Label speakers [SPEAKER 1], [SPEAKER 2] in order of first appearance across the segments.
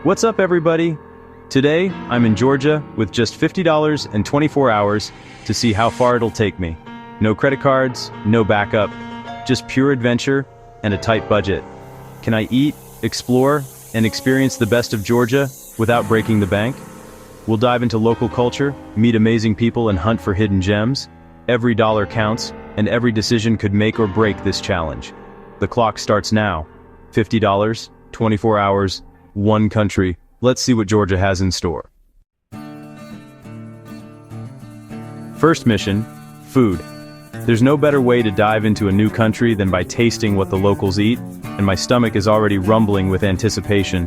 [SPEAKER 1] What's up, everybody? Today, I'm in Georgia with just $50 and 24 hours to see how far it'll take me. No credit cards, no backup, just pure adventure and a tight budget. Can I eat, explore, and experience the best of Georgia without breaking the bank? We'll dive into local culture, meet amazing people, and hunt for hidden gems. Every dollar counts, and every decision could make or break this challenge. The clock starts now. $50, 24 hours, one country. Let's see what Georgia has in store. First mission, food. There's no better way to dive into a new country than by tasting what the locals eat, and my stomach is already rumbling with anticipation.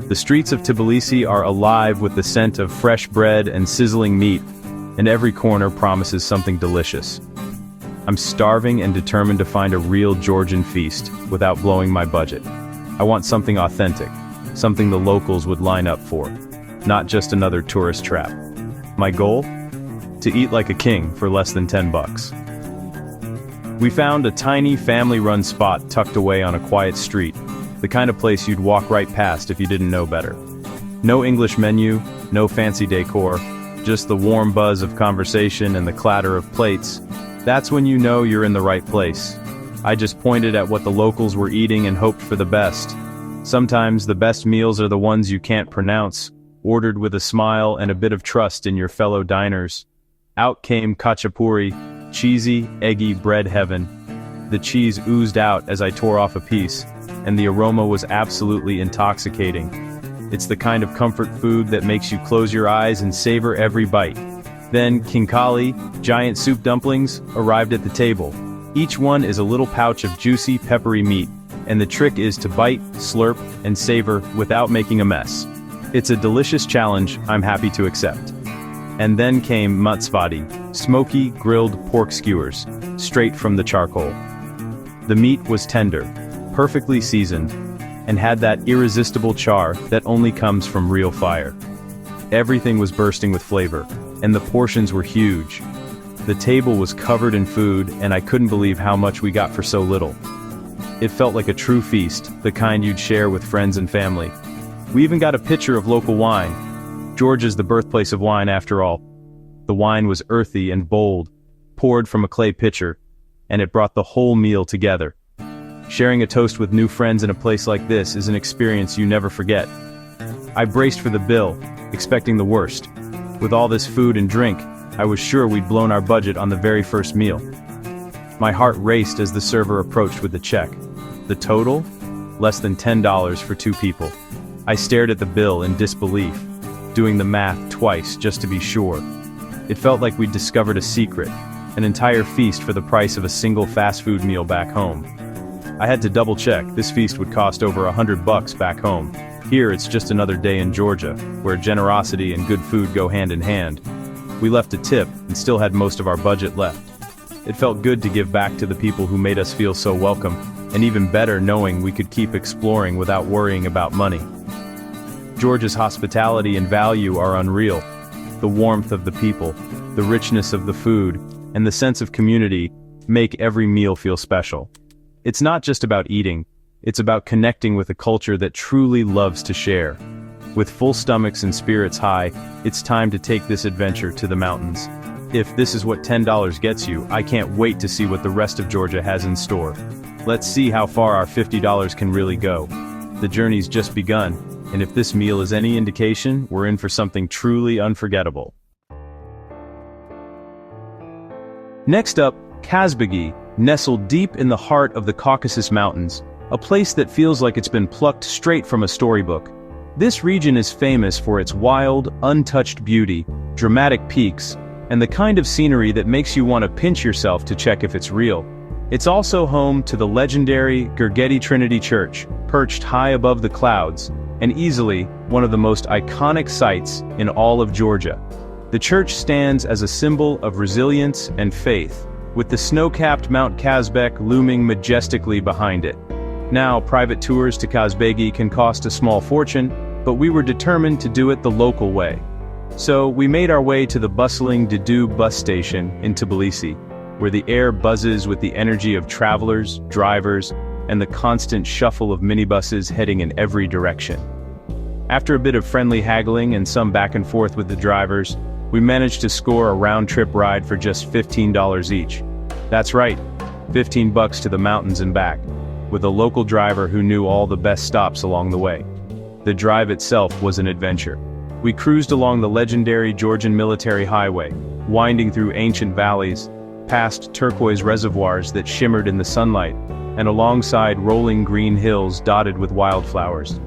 [SPEAKER 1] The streets of Tbilisi are alive with the scent of fresh bread and sizzling meat, and every corner promises something delicious. I'm starving and determined to find a real Georgian feast without blowing my budget. I want something authentic, something the locals would line up for, not just another tourist trap. My goal? To eat like a king for less than 10 bucks. We found a tiny family-run spot tucked away on a quiet street, the kind of place you'd walk right past if you didn't know better. No English menu, no fancy decor, just the warm buzz of conversation and the clatter of plates. That's when you know you're in the right place. I just pointed at what the locals were eating and hoped for the best. Sometimes the best meals are the ones you can't pronounce, ordered with a smile and a bit of trust in your fellow diners. Out came khachapuri, cheesy, eggy bread heaven. The cheese oozed out as I tore off a piece, and the aroma was absolutely intoxicating. It's the kind of comfort food that makes you close your eyes and savor every bite. Then khinkali, giant soup dumplings, arrived at the table. Each one is a little pouch of juicy, peppery meat, and the trick is to bite, slurp, and savor without making a mess. It's a delicious challenge I'm happy to accept. And then came matsvati, smoky, grilled pork skewers, straight from the charcoal. The meat was tender, perfectly seasoned, and had that irresistible char that only comes from real fire. Everything was bursting with flavor, and the portions were huge. The table was covered in food, and I couldn't believe how much we got for so little. It felt like a true feast, the kind you'd share with friends and family. We even got a pitcher of local wine. Georgia's the birthplace of wine after all. The wine was earthy and bold, poured from a clay pitcher, and it brought the whole meal together. Sharing a toast with new friends in a place like this is an experience you never forget. I braced for the bill, expecting the worst. With all this food and drink, I was sure we'd blown our budget on the very first meal. My heart raced as the server approached with the check. The total? Less than $10 for two people. I stared at the bill in disbelief, doing the math twice just to be sure. It felt like we'd discovered a secret, an entire feast for the price of a single fast food meal back home. I had to double check, this feast would cost over $100 back home. Here it's just another day in Georgia, where generosity and good food go hand in hand. We left a tip and still had most of our budget left. It felt good to give back to the people who made us feel so welcome, and even better knowing we could keep exploring without worrying about money. Georgia's hospitality and value are unreal. The warmth of the people, the richness of the food, and the sense of community make every meal feel special. It's not just about eating, it's about connecting with a culture that truly loves to share. With full stomachs and spirits high, it's time to take this adventure to the mountains. If this is what $10 gets you, I can't wait to see what the rest of Georgia has in store. Let's see how far our $50 can really go. The journey's just begun, and if this meal is any indication, we're in for something truly unforgettable. Next up, Kazbegi, nestled deep in the heart of the Caucasus Mountains, a place that feels like it's been plucked straight from a storybook. This region is famous for its wild, untouched beauty, dramatic peaks, and the kind of scenery that makes you want to pinch yourself to check if it's real. It's also home to the legendary Gergely Trinity Church, perched high above the clouds, and easily one of the most iconic sights in all of Georgia. The church stands as a symbol of resilience and faith, with the snow-capped Mount Kazbek looming majestically behind it. Now, private tours to Kazbegi can cost a small fortune, but we were determined to do it the local way. So we made our way to the bustling Didu bus station in Tbilisi, where the air buzzes with the energy of travelers, drivers, and the constant shuffle of minibuses heading in every direction. After a bit of friendly haggling and some back and forth with the drivers, we managed to score a round-trip ride for just $15 each. That's right, $15 to the mountains and back, with a local driver who knew all the best stops along the way. The drive itself was an adventure. We cruised along the legendary Georgian military highway, winding through ancient valleys, past turquoise reservoirs that shimmered in the sunlight, and alongside rolling green hills dotted with wildflowers.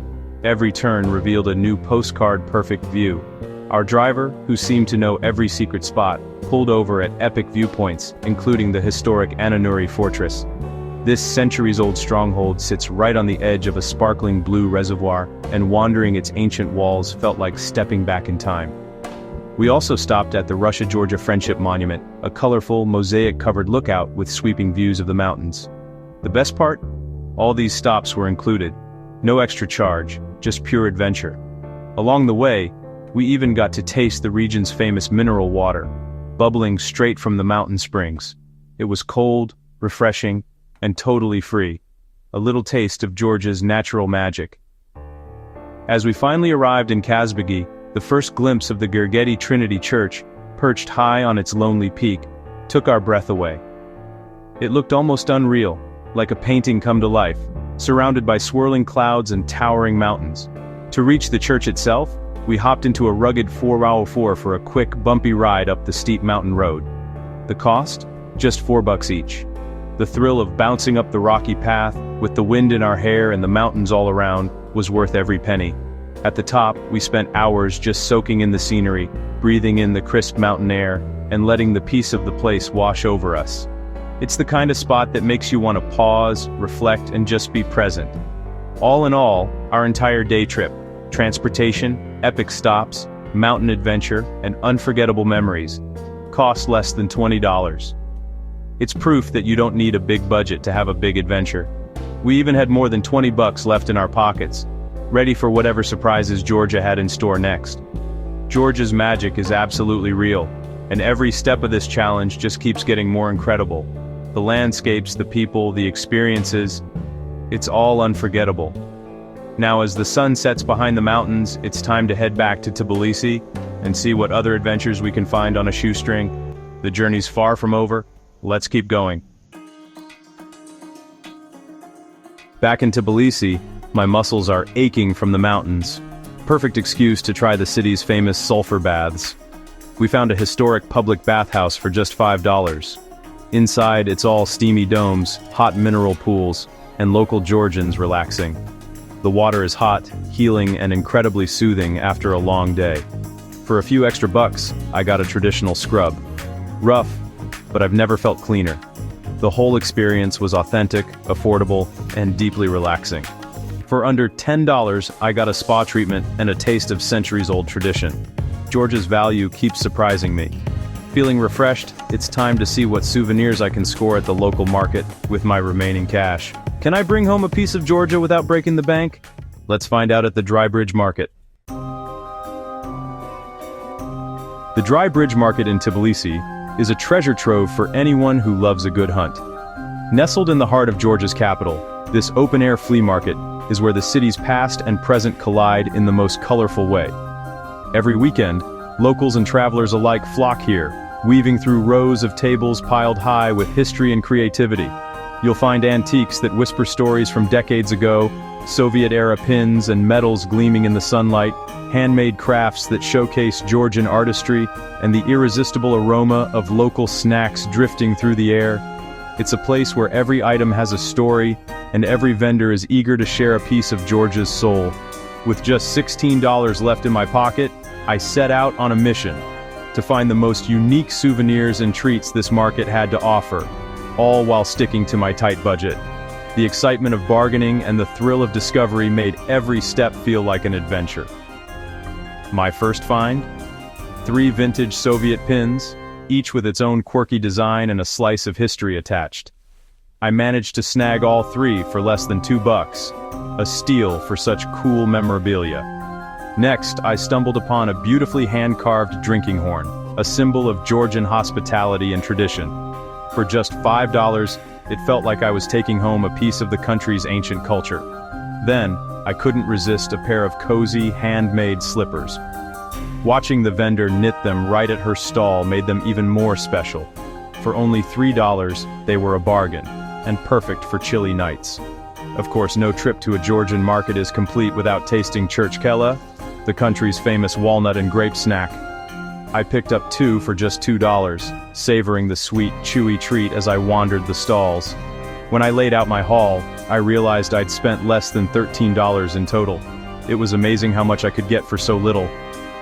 [SPEAKER 1] Every turn revealed a new postcard-perfect view. Our driver, who seemed to know every secret spot, pulled over at epic viewpoints, including the historic Ananuri Fortress. This centuries-old stronghold sits right on the edge of a sparkling blue reservoir, and wandering its ancient walls felt like stepping back in time. We also stopped at the Russia-Georgia Friendship Monument, a colorful, mosaic-covered lookout with sweeping views of the mountains. The best part? All these stops were included. No extra charge, just pure adventure. Along the way, we even got to taste the region's famous mineral water, bubbling straight from the mountain springs. It was cold, refreshing, and totally free. A little taste of Georgia's natural magic. As we finally arrived in Kazbegi, the first glimpse of the Gergeti Trinity Church, perched high on its lonely peak, took our breath away. It looked almost unreal, like a painting come to life, surrounded by swirling clouds and towering mountains. To reach the church itself, we hopped into a rugged 4x4 for a quick, bumpy ride up the steep mountain road. The cost? Just $4 each. The thrill of bouncing up the rocky path, with the wind in our hair and the mountains all around, was worth every penny. At the top, we spent hours just soaking in the scenery, breathing in the crisp mountain air, and letting the peace of the place wash over us. It's the kind of spot that makes you want to pause, reflect, and just be present. All in all, our entire day trip, transportation, epic stops, mountain adventure, and unforgettable memories, cost less than $20. It's proof that you don't need a big budget to have a big adventure. We even had more than $20 left in our pockets, ready for whatever surprises Georgia had in store next. Georgia's magic is absolutely real, and every step of this challenge just keeps getting more incredible. The landscapes, the people, the experiences, it's all unforgettable. Now as the sun sets behind the mountains, it's time to head back to Tbilisi and see what other adventures we can find on a shoestring. The journey's far from over, let's keep going. Back in Tbilisi, my muscles are aching from the mountains. Perfect excuse to try the city's famous sulfur baths. We found a historic public bathhouse for just $5. Inside, it's all steamy domes, hot mineral pools, and local Georgians relaxing. The water is hot, healing, and incredibly soothing after a long day. For a few extra bucks, I got a traditional scrub. Rough, but I've never felt cleaner. The whole experience was authentic, affordable, and deeply relaxing. For under $10, I got a spa treatment and a taste of centuries-old tradition. Georgia's value keeps surprising me. Feeling refreshed, it's time to see what souvenirs I can score at the local market with my remaining cash. Can I bring home a piece of Georgia without breaking the bank? Let's find out at the Dry Bridge Market. The Dry Bridge Market in Tbilisi is a treasure trove for anyone who loves a good hunt. Nestled in the heart of Georgia's capital, this open-air flea market is where the city's past and present collide in the most colorful way. Every weekend, locals and travelers alike flock here, weaving through rows of tables piled high with history and creativity. You'll find antiques that whisper stories from decades ago, Soviet-era pins and medals gleaming in the sunlight, handmade crafts that showcase Georgian artistry, and the irresistible aroma of local snacks drifting through the air. It's a place where every item has a story, and every vendor is eager to share a piece of Georgia's soul. With just $16 left in my pocket, I set out on a mission to find the most unique souvenirs and treats this market had to offer, all while sticking to my tight budget. The excitement of bargaining and the thrill of discovery made every step feel like an adventure. My first find? 3 vintage Soviet pins, each with its own quirky design and a slice of history attached. I managed to snag all 3 for less than $2, a steal for such cool memorabilia. Next, I stumbled upon a beautifully hand-carved drinking horn, a symbol of Georgian hospitality and tradition. For just $5, it felt like I was taking home a piece of the country's ancient culture. Then, I couldn't resist a pair of cozy, handmade slippers. Watching the vendor knit them right at her stall made them even more special. For only $3, they were a bargain, and perfect for chilly nights. Of course, no trip to a Georgian market is complete without tasting churchkela, the country's famous walnut and grape snack. I picked up 2 for just $2, savoring the sweet, chewy treat as I wandered the stalls. When I laid out my haul, I realized I'd spent less than $13 in total. It was amazing how much I could get for so little.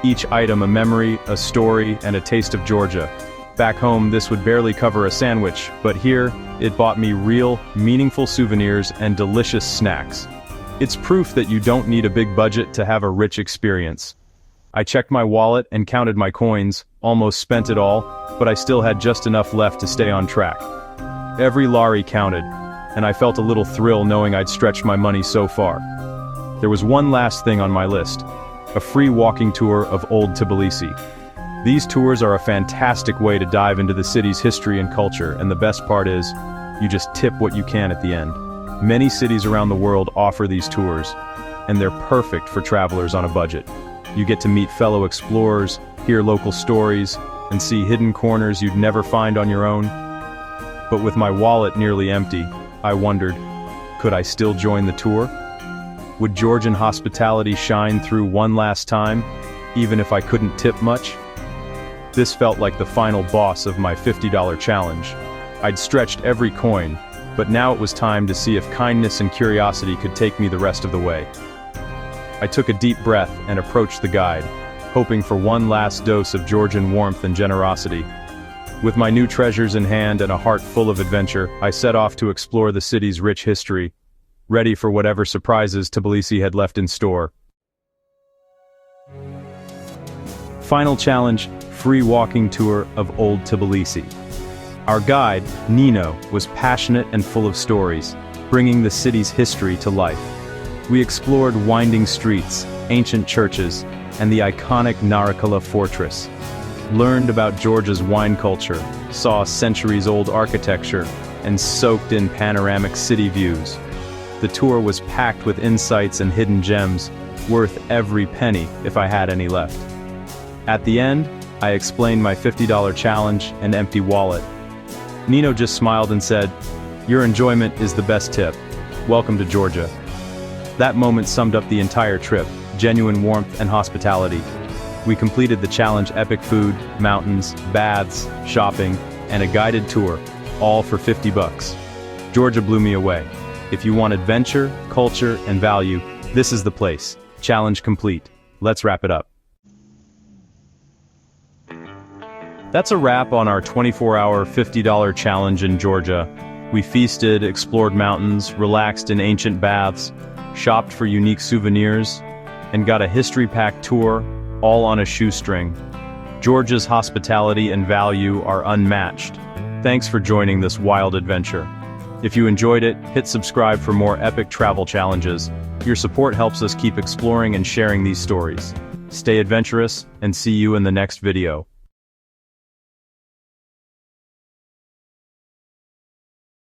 [SPEAKER 1] Each item a memory, a story, and a taste of Georgia. Back home, this would barely cover a sandwich, but here, it bought me real, meaningful souvenirs and delicious snacks. It's proof that you don't need a big budget to have a rich experience. I checked my wallet and counted my coins, almost spent it all, but I still had just enough left to stay on track. Every lari counted, and I felt a little thrill knowing I'd stretched my money so far. There was one last thing on my list: a free walking tour of Old Tbilisi. These tours are a fantastic way to dive into the city's history and culture, and the best part is, you just tip what you can at the end. Many cities around the world offer these tours, and they're perfect for travelers on a budget. You get to meet fellow explorers, hear local stories, and see hidden corners you'd never find on your own. But with my wallet nearly empty, I wondered, could I still join the tour? Would Georgian hospitality shine through one last time, even if I couldn't tip much? This felt like the final boss of my $50 challenge. I'd stretched every coin, but now it was time to see if kindness and curiosity could take me the rest of the way. I took a deep breath and approached the guide, hoping for one last dose of Georgian warmth and generosity. With my new treasures in hand and a heart full of adventure, I set off to explore the city's rich history, ready for whatever surprises Tbilisi had left in store. Final challenge: free walking tour of Old Tbilisi. Our guide, Nino, was passionate and full of stories, bringing the city's history to life. We explored winding streets, ancient churches, and the iconic Narikala fortress. Learned about Georgia's wine culture, saw centuries-old architecture, and soaked in panoramic city views. The tour was packed with insights and hidden gems, worth every penny if I had any left. At the end, I explained my $50 challenge and empty wallet. Nino just smiled and said, "Your enjoyment is the best tip. Welcome to Georgia." That moment summed up the entire trip: genuine warmth and hospitality. We completed the challenge: epic food, mountains, baths, shopping, and a guided tour, all for $50. Georgia blew me away. If you want adventure, culture, and value, this is the place. Challenge complete. Let's wrap it up. That's a wrap on our 24-hour $50 challenge in Georgia. We feasted, explored mountains, relaxed in ancient baths, shopped for unique souvenirs, and got a history-packed tour, all on a shoestring. Georgia's hospitality and value are unmatched. Thanks for joining this wild adventure. If you enjoyed it, hit subscribe for more epic travel challenges. Your support helps us keep exploring and sharing these stories. Stay adventurous, and see you in the next video.